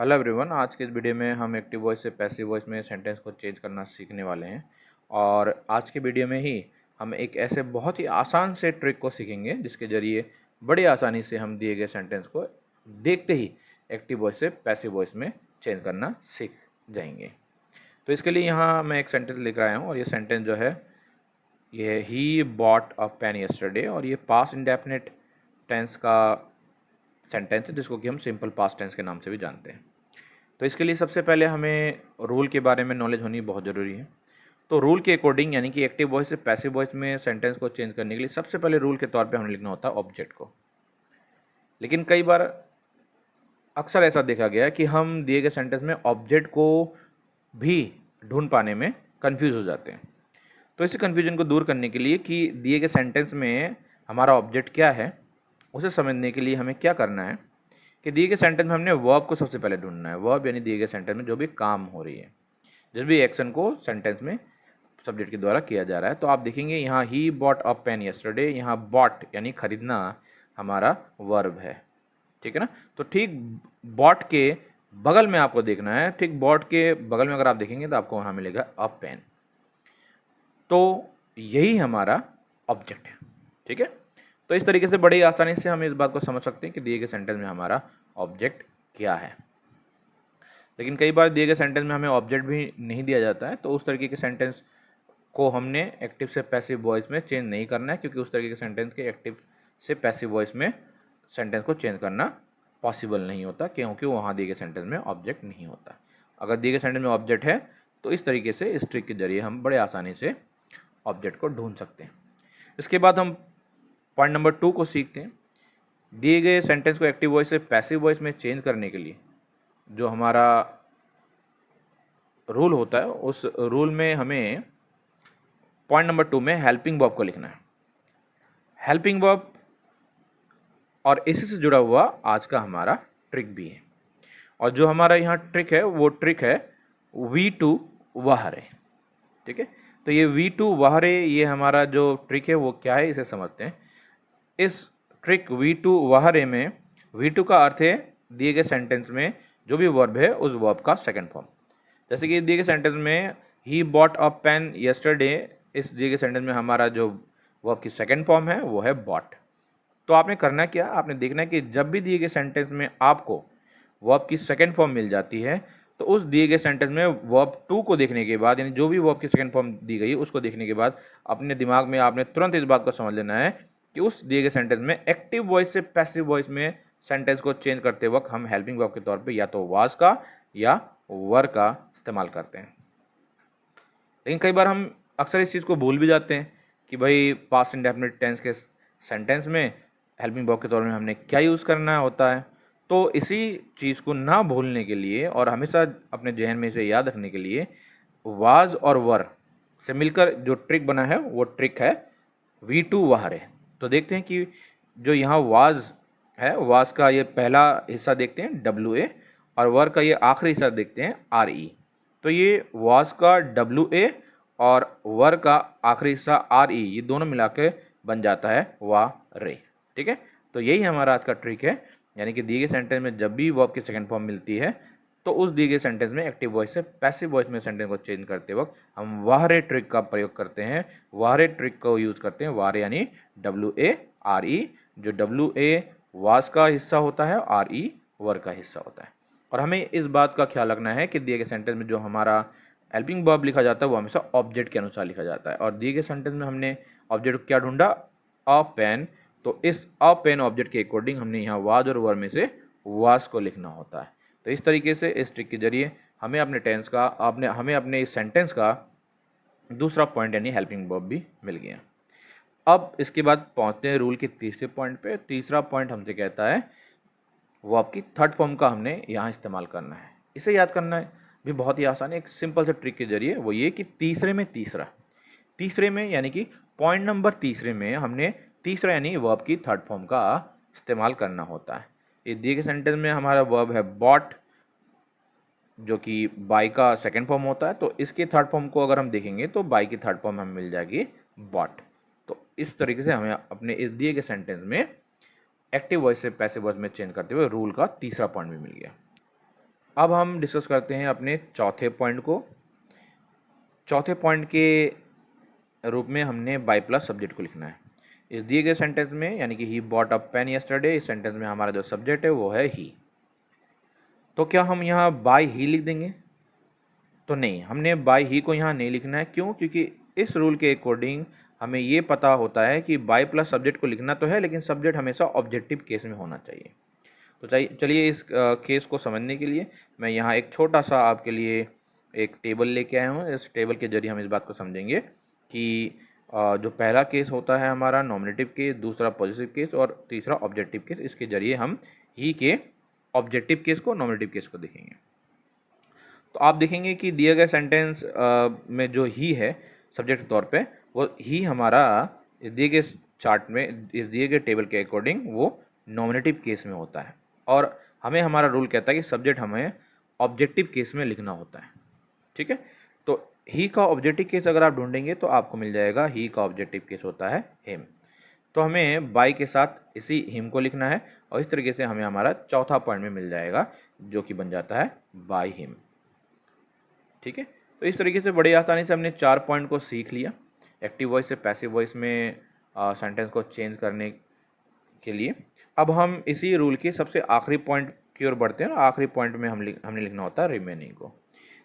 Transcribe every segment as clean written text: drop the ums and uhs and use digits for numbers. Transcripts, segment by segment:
Hello everyone, आज के इस वीडियो में हम एक्टिव वॉइस से पैसिव वॉइस में सेंटेंस को चेंज करना सीखने वाले हैं। और आज के वीडियो में ही हम एक ऐसे बहुत ही आसान से ट्रिक को सीखेंगे जिसके ज़रिए बड़ी आसानी से हम दिए गए सेंटेंस को देखते ही एक्टिव वॉइस से पैसिव वॉइस में चेंज करना सीख जाएंगे। तो इसके लिए यहाँ मैं एक सेंटेंस लिख रहा हूँ और ये सेंटेंस जो है ये he bought a pen yesterday, और ये पास्ट इंडेफिनिट टेंस का सेंटेंस है जिसको कि हम सिंपल पास्ट टेंस के नाम से भी जानते हैं। तो इसके लिए सबसे पहले हमें रूल के बारे में नॉलेज होनी बहुत ज़रूरी है। तो रूल के अकॉर्डिंग यानी कि एक्टिव वॉइस से पैसिव वॉइस में सेंटेंस को चेंज करने के लिए सबसे पहले रूल के तौर पे हमें लिखना होता है ऑब्जेक्ट को। लेकिन कई बार अक्सर ऐसा देखा गया है कि हम दिए गए सेंटेंस में ऑब्जेक्ट को भी ढूंढ पाने में कंफ्यूज हो जाते हैं। तो इसी कन्फ्यूजन को दूर करने के लिए कि दिए गए सेंटेंस में हमारा ऑब्जेक्ट क्या है, उसे समझने के लिए हमें क्या करना है कि दिए गए सेंटेंस में हमने वर्ब को सबसे पहले ढूंढना है। वर्ब यानी दिए गए सेंटेंस में जो भी काम हो रही है, जिस भी एक्शन को सेंटेंस में सब्जेक्ट के द्वारा किया जा रहा है। तो आप देखेंगे यहाँ he bought a pen yesterday, यहाँ बॉट यानी खरीदना हमारा वर्ब है, ठीक है ना। तो ठीक बॉट के बगल में आपको देखना है, ठीक बॉट के बगल में अगर आप देखेंगे तो आपको वहाँ मिलेगा अ पेन। तो यही हमारा ऑब्जेक्ट है, ठीक है। तो इस तरीके से बड़ी आसानी से हम इस बात को समझ सकते हैं कि दिए गए सेंटेंस में हमारा ऑब्जेक्ट क्या है। लेकिन कई बार दिए गए सेंटेंस में हमें ऑब्जेक्ट भी नहीं दिया जाता है, तो उस तरीके के सेंटेंस को हमने एक्टिव से पैसिव वॉइस में चेंज नहीं करना है, क्योंकि उस तरीके के सेंटेंस के एक्टिव से पैसिव वॉइस में सेंटेंस को चेंज करना पॉसिबल नहीं होता, क्योंकि वहाँ दिए गए सेंटेंस में ऑब्जेक्ट नहीं होता। अगर दिए गए सेंटेंस में ऑब्जेक्ट है तो इस तरीके से इस ट्रिक के जरिए हम बड़े आसानी से ऑब्जेक्ट को ढूंढ सकते हैं। इसके बाद हम पॉइंट नंबर 2 को सीखते हैं। दिए गए सेंटेंस को एक्टिव वॉइस से पैसिव वॉइस में चेंज करने के लिए जो हमारा रूल होता है, उस रूल में हमें पॉइंट नंबर 2 में हेल्पिंग वर्ब को लिखना है। हेल्पिंग वर्ब और इसी से जुड़ा हुआ आज का हमारा ट्रिक भी है। और जो हमारा यहाँ ट्रिक है वो ट्रिक है V2 वहरे, ठीक है। तो ये V2 वहरे, ये हमारा जो ट्रिक है वो क्या है, इसे समझते हैं। इस ट्रिक V2 वहरे में V2 का अर्थ है दिए गए सेंटेंस में जो भी वर्ब है उस वर्ब का सेकंड फॉर्म। जैसे कि दिए गए सेंटेंस में he bought a pen yesterday, इस दिए गए सेंटेंस में हमारा जो वर्ब की सेकंड फॉर्म है वो है बॉट। तो आपने करना क्या, आपने देखना है कि जब भी दिए गए सेंटेंस में आपको वर्ब की सेकंड फॉर्म मिल जाती है तो उस दिए गए सेंटेंस में वर्ब 2 को देखने के बाद, यानी जो भी वर्ब की सेकंड फॉर्म दी गई उसको देखने के बाद अपने दिमाग में आपने तुरंत इस बात को समझ लेना है कि उस दिए गए सेंटेंस में एक्टिव वॉइस से पैसिव वॉइस में सेंटेंस को चेंज करते वक्त हम हेल्पिंग वर्ब के तौर पे या तो वाज का या वर का इस्तेमाल करते हैं। लेकिन कई बार हम अक्सर इस चीज़ को भूल भी जाते हैं कि भाई पास्ट इंडेफिनिट टेंस के सेंटेंस में हेल्पिंग वर्ब के तौर में हमने क्या यूज़ करना होता है। तो इसी चीज़ को ना भूलने के लिए और हमेशा अपने जहन में इसे याद रखने के लिए वाज और वर से मिलकर जो ट्रिक बना है वो ट्रिक है V2 वहरे। तो देखते हैं कि जो यहाँ वाज है, वाज का ये पहला हिस्सा देखते हैं WA, और वर का ये आखिरी हिस्सा देखते हैं RE। तो ये वाज का WA और वर का आखिरी हिस्सा RE, ये दोनों मिला के बन जाता है वारे, ठीक है। तो यही हमारा आज का ट्रिक है, यानी कि दिए गए सेंटेंस में जब भी वर्ब की सेकंड फॉर्म मिलती है तो उस दिए गए सेंटेंस में एक्टिव वॉइस से पैसिव वॉइस में सेंटेंस को चेंज करते वक्त हम वारे ट्रिक का प्रयोग करते हैं। वारे ट्रिक को यूज़ करते हैं, वारे यानी WARE, जो WA वाज का हिस्सा होता है, RE वर का हिस्सा होता है। और हमें इस बात का ख्याल रखना है कि दिए गए सेंटेंस में जो हमारा हेल्पिंग वर्ब लिखा जाता है वो हमेशा ऑब्जेक्ट के अनुसार लिखा जाता है। और दिए गए सेंटेंस में हमने ऑब्जेक्ट क्या ढूंढा, अ पेन, तो इस अ पेन ऑब्जेक्ट के अकॉर्डिंग हमने यहाँ वाज और वर में से वाज को लिखना होता है। तो इस तरीके से इस ट्रिक के जरिए हमें अपने टेंस का हमें अपने इस सेंटेंस का दूसरा पॉइंट यानी हेल्पिंग वर्ब भी मिल गया। अब इसके बाद पहुंचते हैं रूल के तीसरे पॉइंट पे। तीसरा पॉइंट हमसे कहता है वर्ब की थर्ड फॉर्म का हमने यहाँ इस्तेमाल करना है। इसे याद करना है भी बहुत ही आसान है, एक सिंपल से ट्रिक के जरिए। वो ये कि तीसरे में तीसरा, तीसरे में यानी कि पॉइंट नंबर तीसरे में हमने तीसरा यानी वर्ब की थर्ड फॉर्म का इस्तेमाल करना होता है। ये दिए गए सेंटेंस में हमारा वर्ब है बॉट, जो कि बाय का सेकंड फॉर्म होता है। तो इसके थर्ड फॉर्म को अगर हम देखेंगे तो बाय की थर्ड फॉर्म हमें मिल जाएगी बॉट। तो इस तरीके से हमें अपने इस दिए गए सेंटेंस में एक्टिव वॉइस से पैसिव वॉइस में चेंज करते हुए रूल का तीसरा पॉइंट भी मिल गया। अब हम डिस्कस करते हैं अपने चौथे पॉइंट को। चौथे पॉइंट के रूप में हमने बाय प्लस सब्जेक्ट को लिखना है इस दिए गए सेंटेंस में, यानी कि he bought a pen yesterday. इस सेंटेंस में हमारा जो सब्जेक्ट है वो है ही। तो क्या हम यहाँ बाय ही लिख देंगे? तो नहीं, हमने बाय ही को यहाँ नहीं लिखना है। क्यों? क्योंकि इस रूल के अकॉर्डिंग हमें ये पता होता है कि बाय प्लस सब्जेक्ट को लिखना तो है, लेकिन सब्जेक्ट हमेशा ऑब्जेक्टिव केस में होना चाहिए। तो चलिए इस केस को समझने के लिए मैं यहाँ एक छोटा सा आपके लिए एक टेबल लेके आया हूँ। इस टेबल के जरिए हम इस बात को समझेंगे कि जो पहला केस होता है हमारा नॉमिनेटिव केस, दूसरा पॉजिटिव केस और तीसरा ऑब्जेक्टिव केस, इसके जरिए हम ही के ऑब्जेक्टिव केस को, नॉमिनेटिव केस को देखेंगे। तो आप देखेंगे कि दिए गए सेंटेंस में जो ही है सब्जेक्ट के तौर पे, वो ही हमारा इस दिए गए चार्ट में, इस दिए गए टेबल के अकॉर्डिंग वो नॉमिनेटिव केस में होता है। और हमें हमारा रूल कहता है कि सब्जेक्ट हमें ऑब्जेक्टिव केस में लिखना होता है। ठीक है, तो ही का ऑब्जेक्टिव केस अगर आप ढूंढेंगे तो आपको मिल जाएगा ही का ऑब्जेक्टिव केस होता है हिम। तो हमें बाय के साथ इसी हिम को लिखना है और इस तरीके से हमें हमारा चौथा पॉइंट में मिल जाएगा जो कि बन जाता है बाय हिम। ठीक है, तो इस तरीके से बड़ी आसानी से हमने 4 पॉइंट को सीख लिया एक्टिव वॉइस से पैसिव वॉइस में सेंटेंस को चेंज करने के लिए। अब हम इसी रूल के सबसे आखिरी पॉइंट की ओर बढ़ते हैं और आखिरी पॉइंट में हमने लिखना होता है रिमेनिंग को।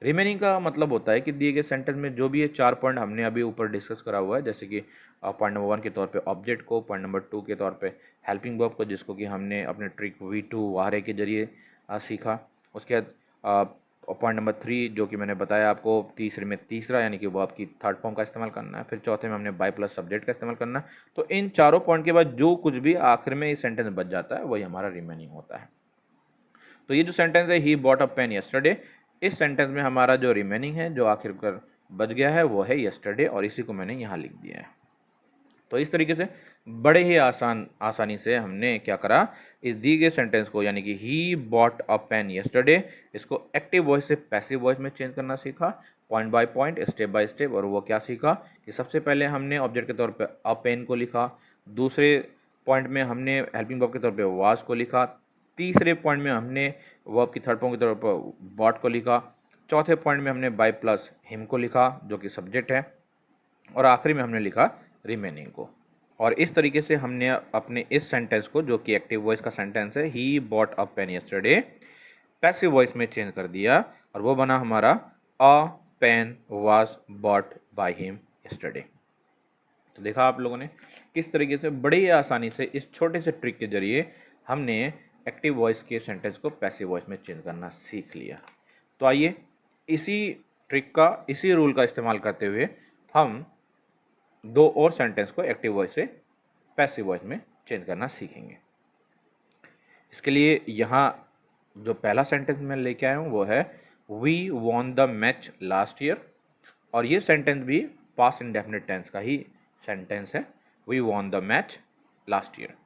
रिमेनिंग का मतलब होता है कि दिए गए सेंटेंस में जो भी ये 4 पॉइंट हमने अभी ऊपर डिस्कस करा हुआ है, जैसे कि पॉइंट नंबर 1 के तौर पे ऑब्जेक्ट को, पॉइंट नंबर 2 के तौर पे हेल्पिंग वर्ब को, जिसको कि हमने अपने ट्रिक V2 वाहरे के जरिए सीखा। उसके बाद पॉइंट नंबर 3 जो कि मैंने बताया आपको, तीसरे में तीसरा यानी कि वर्ब की थर्ड फॉर्म का इस्तेमाल करना है। फिर चौथे में हमने बाय प्लस सब्जेक्ट का इस्तेमाल करना है। तो इन चारों पॉइंट के बाद जो कुछ भी आखिर में इस सेंटेंस बच जाता है वही हमारा रिमेनिंग होता है। तो ये जो सेंटेंस है he bought a pen yesterday, इस सेंटेंस में हमारा जो रिमेनिंग है, जो आखिरकार बच गया है, वो है यस्टरडे, और इसी को मैंने यहाँ लिख दिया है। तो इस तरीके से बड़े ही आसानी से हमने क्या करा, इस दी गए सेंटेंस को, यानी कि he bought a pen yesterday, इसको एक्टिव वॉइस से पैसिव वॉइस में चेंज करना सीखा, point by point, step by step. और वो क्या सीखा कि सबसे पहले हमने ऑब्जेक्ट के तौर पे अ पेन को लिखा, दूसरे पॉइंट में हमने हेल्पिंग वर्ब के तौर पे वाज को लिखा, तीसरे पॉइंट में हमने वर्ब की थर्ड फॉर्म के तौर पर बॉट को लिखा, चौथे पॉइंट में हमने बाय प्लस हिम को लिखा जो कि सब्जेक्ट है, और आखिरी में हमने लिखा रिमेनिंग को। और इस तरीके से हमने अपने इस सेंटेंस को, जो कि एक्टिव वॉइस का सेंटेंस है, he bought a pen yesterday, passive voice में चेंज कर दिया और वो बना हमारा a pen was bought by him yesterday. तो देखा आप लोगों ने किस तरीके से बड़ी आसानी से इस छोटे से ट्रिक के जरिए हमने एक्टिव वॉइस के सेंटेंस को पैसिव वॉइस में चेंज करना सीख लिया। तो आइए इसी ट्रिक का, इसी रूल का इस्तेमाल करते हुए हम दो और सेंटेंस को एक्टिव वॉइस से पैसिव वॉइस में चेंज करना सीखेंगे। इसके लिए यहाँ जो पहला सेंटेंस मैं लेके आया हूँ वो है we won the match last year, और ये सेंटेंस भी पास्ट इंडेफिनिट टेंस का ही सेंटेंस है, we won the match last year.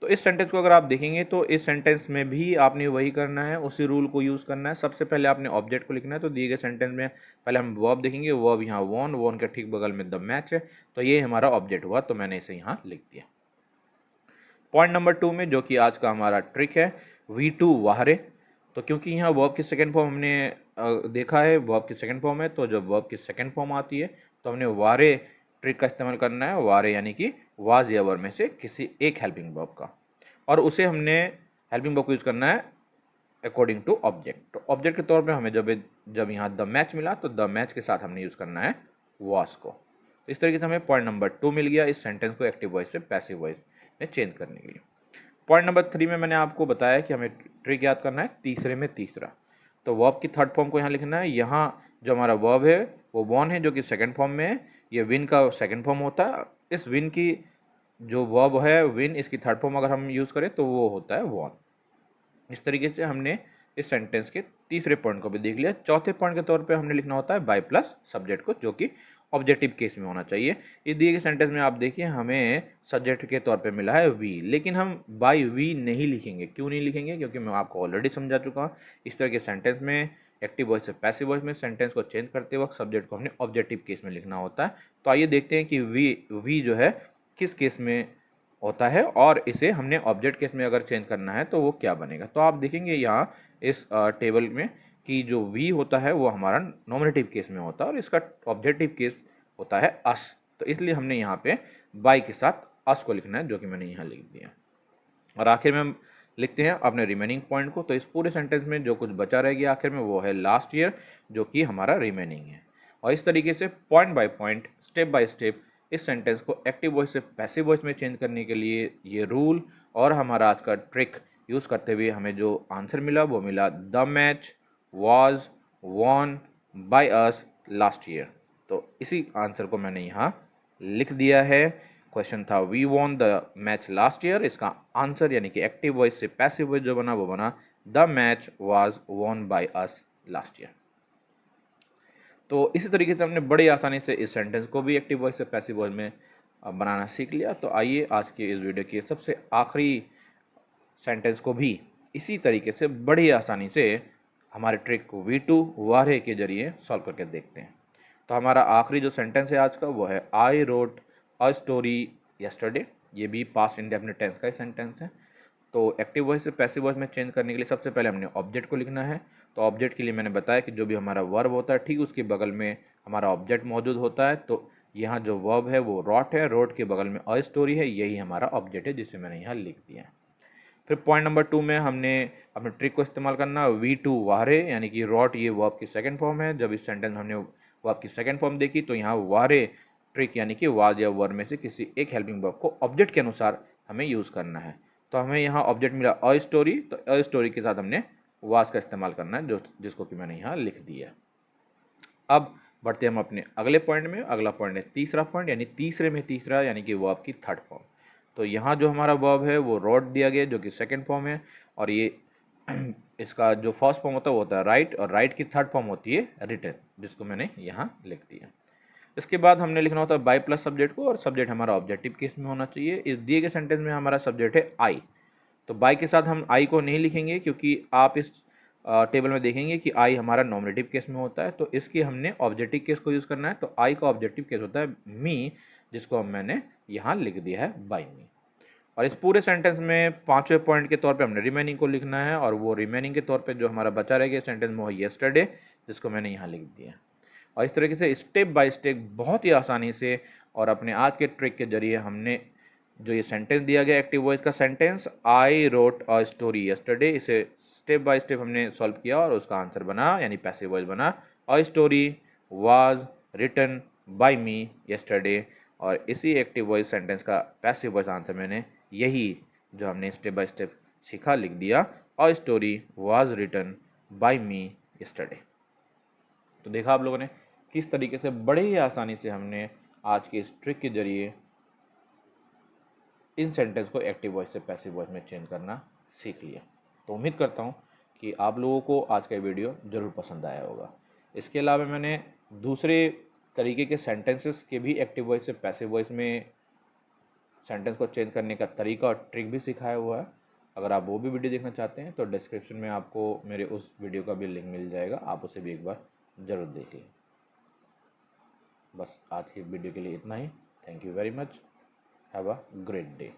तो इस सेंटेंस को अगर आप देखेंगे तो इस सेंटेंस में भी आपने वही करना है, उसी रूल को यूज़ करना है। सबसे पहले आपने ऑब्जेक्ट को लिखना है। तो दिए गए सेंटेंस में पहले हम वर्ब देखेंगे, वर्ब यहाँ वॉन, वॉन के ठीक बगल में द मैच है, तो ये हमारा ऑब्जेक्ट हुआ, तो मैंने इसे यहाँ लिख दिया। पॉइंट नंबर 2 में जो कि आज का हमारा ट्रिक है V2 वाहरे, तो क्योंकि यहाँ वर्ब की सेकेंड फॉर्म हमने देखा है, वर्ब की सेकेंड फॉर्म है, तो जब वर्ब की सेकेंड फॉर्म आती है तो हमने वारे ट्रिक का इस्तेमाल करना है। वारे यानी कि वाज या वर में से किसी एक हेल्पिंग वर्ब का, और उसे हमने हेल्पिंग वर्ब को यूज़ करना है अकॉर्डिंग टू ऑब्जेक्ट। तो ऑब्जेक्ट के तौर पे हमें जब यहाँ द मैच मिला तो द मैच के साथ हमने यूज़ करना है वाज को। तो इस तरीके से हमें पॉइंट नंबर 2 मिल गया इस सेंटेंस को एक्टिव वॉइस से पैसिव वॉइस में चेंज करने के लिए। पॉइंट नंबर 3 में मैंने आपको बताया कि हमें ट्रिक याद करना है तीसरे में तीसरा। तो वर्ब की थर्ड फॉर्म को यहाँ लिखना है। यहाँ जो हमारा वर्ब है वो वॉन है जो कि सेकंड फॉर्म में है, ये विन का सेकंड फॉर्म होता है। इस विन की जो वर्ब है विन, इसकी थर्ड फॉर्म अगर हम यूज़ करें तो वो होता है वॉन। इस तरीके से हमने इस सेंटेंस के तीसरे पॉइंट को भी देख लिया। चौथे पॉइंट के तौर पे हमने लिखना होता है बाय प्लस सब्जेक्ट को, जो कि ऑब्जेक्टिव केस में होना चाहिए। इस दिए गए सेंटेंस में आप देखिए हमें सब्जेक्ट के तौर पे मिला है वी, लेकिन हम बाय वी नहीं लिखेंगे। क्यों नहीं लिखेंगे? क्योंकि मैं आपको ऑलरेडी समझा चुका हूँ। इस तरह के सेंटेंस में एक्टिव वॉइस से पैसिव वॉइस में सेंटेंस को चेंज करते वक्त सब्जेक्ट को हमने ऑब्जेक्टिव केस में लिखना होता है। तो आइए देखते हैं कि वी जो है किस केस में होता है और इसे हमने ऑब्जेक्ट केस में अगर चेंज करना है तो वो क्या बनेगा। तो आप देखेंगे यहाँ इस टेबल में कि जो वी होता है वो हमारा नॉमिनेटिव केस में होता है और इसका ऑब्जेक्टिव केस होता है अस। तो इसलिए हमने यहाँ पे बाय के साथ अस को लिखना है, जो कि मैंने यहाँ लिख दिया। और आखिर में हम लिखते हैं अपने रिमेनिंग पॉइंट को। तो इस पूरे सेंटेंस में जो कुछ बचा रहेगी आखिर में वो है लास्ट ईयर, जो कि हमारा रिमेनिंग है। और इस तरीके से point by point, step by step इस सेंटेंस को एक्टिव वॉइस से पैसिव वॉइस में चेंज करने के लिए ये रूल और हमारा आज का ट्रिक यूज़ करते हुए हमें जो आंसर मिला वो मिला the match was von by us last year. तो इसी आंसर को मैंने यहाँ लिख दिया है। क्वेश्चन था we won the match last year, इसका आंसर यानी कि एक्टिव वॉइस से पैसिव वॉइस जो बना वो बना the match was won by us last year. तो इसी तरीके से हमने बड़ी आसानी से इस सेंटेंस को भी एक्टिव वॉइस से पैसिव वॉइस में बनाना सीख लिया। तो आइए आज के इस वीडियो के सबसे आखिरी सेंटेंस को भी इसी तरीके से बड़ी आसानी से हमारे ट्रिक को V2 वारे के जरिए सॉल्व करके देखते हैं। तो हमारा आखिरी जो सेंटेंस है आज का वो है आई रोट अ स्टोरी यस्टरडे। ये भी पास्ट इंडेफिनिट टेंस का ही सेंटेंस है। तो एक्टिव वॉइस से पैसिव वॉइस में चेंज करने के लिए सबसे पहले हमने ऑब्जेक्ट को लिखना है। तो ऑब्जेक्ट के लिए मैंने बताया कि जो भी हमारा वर्ब होता है ठीक उसके बगल में हमारा ऑब्जेक्ट मौजूद होता है। तो यहाँ जो वर्ब है वो रॉट है, रॉट के बगल में अ स्टोरी है, यही हमारा ऑब्जेक्ट है जिसे मैंने यहाँ लिख दिया है। फिर पॉइंट नंबर 2 में हमने अपने ट्रिक को इस्तेमाल करना V2 वारे, यानी कि रॉट ये वर्ब की सेकंड फॉर्म है। जब इस सेंटेंस में हमने वर्ब की सेकंड फॉर्म देखी तो यहाँ वारे ट्रिक यानी कि वाज या वर में से किसी एक हेल्पिंग वर्ब को ऑब्जेक्ट के अनुसार हमें यूज़ करना है। तो हमें यहाँ ऑब्जेक्ट मिला अ स्टोरी, तो अ स्टोरी के साथ हमने वाज का इस्तेमाल करना है जिसको कि मैंने यहाँ लिख दिया। अब बढ़ते हम अपने अगले पॉइंट में। अगला पॉइंट है तीसरा पॉइंट, यानी तीसरे में तीसरा यानी कि वर्ब की थर्ड फॉर्म। तो यहाँ जो हमारा वर्ब है वो रॉट दिया गया जो कि सेकंड फॉर्म है, और ये इसका जो फर्स्ट फॉर्म होता है वो होता है राइट, और राइट की थर्ड फॉर्म होती है रिटन, जिसको मैंने यहाँ लिख दिया। इसके बाद हमने लिखना होता है बाय प्लस सब्जेक्ट को, और सब्जेक्ट हमारा ऑब्जेक्टिव केस में होना चाहिए। इस दिए गए सेंटेंस में हमारा सब्जेक्ट है आई। तो बाय के साथ हम आई को नहीं लिखेंगे क्योंकि आप इस टेबल में देखेंगे कि आई हमारा नॉमिनेटिव केस में होता है। तो इसके हमने ऑब्जेक्टिव केस को यूज़ करना है। तो आई का ऑब्जेक्टिव केस होता है मी, जिसको मैंने यहाँ लिख दिया है बाय मी। और इस पूरे सेंटेंस में पांचवें पॉइंट के तौर पे हमने रिमेनिंग को लिखना है, और वो रिमेनिंग के तौर पे जो हमारा बचा रहेगा सेंटेंस में वो येस्टरडे, जिसको मैंने यहाँ लिख दिया। और इस तरीके से स्टेप बाय स्टेप बहुत ही आसानी से और अपने आज के ट्रिक के जरिए हमने जो ये सेंटेंस दिया गया एक्टिव वॉइस का sentence I wrote a story yesterday, इसे स्टेप बाय स्टेप हमने सॉल्व किया और उसका आंसर बना यानी पैसिव वॉइस बना a story was written by me yesterday. और इसी एक्टिव वॉइस सेंटेंस का पैसिव वॉइस आंसर मैंने यही जो हमने स्टेप बाय स्टेप सीखा लिख दिया, a story was written by me yesterday. तो देखा आप लोगों ने किस तरीके से बड़े ही आसानी से हमने आज के इस ट्रिक के जरिए इन सेंटेंस को एक्टिव वॉइस से पैसिव वॉइस में चेंज करना सीख लिया। तो उम्मीद करता हूँ कि आप लोगों को आज का वीडियो ज़रूर पसंद आया होगा। इसके अलावा मैंने दूसरे तरीके के सेंटेंसेस के भी एक्टिव वॉइस से पैसिव वॉइस में सेंटेंस को चेंज करने का तरीका और ट्रिक भी सिखाया हुआ है। अगर आप वो भी वीडियो देखना चाहते हैं तो डिस्क्रिप्शन में आपको मेरे उस वीडियो का भी लिंक मिल जाएगा, आप उसे भी एक बार ज़रूर देखिए। बस आज की वीडियो के लिए इतना ही। Thank you very much. Have a great day.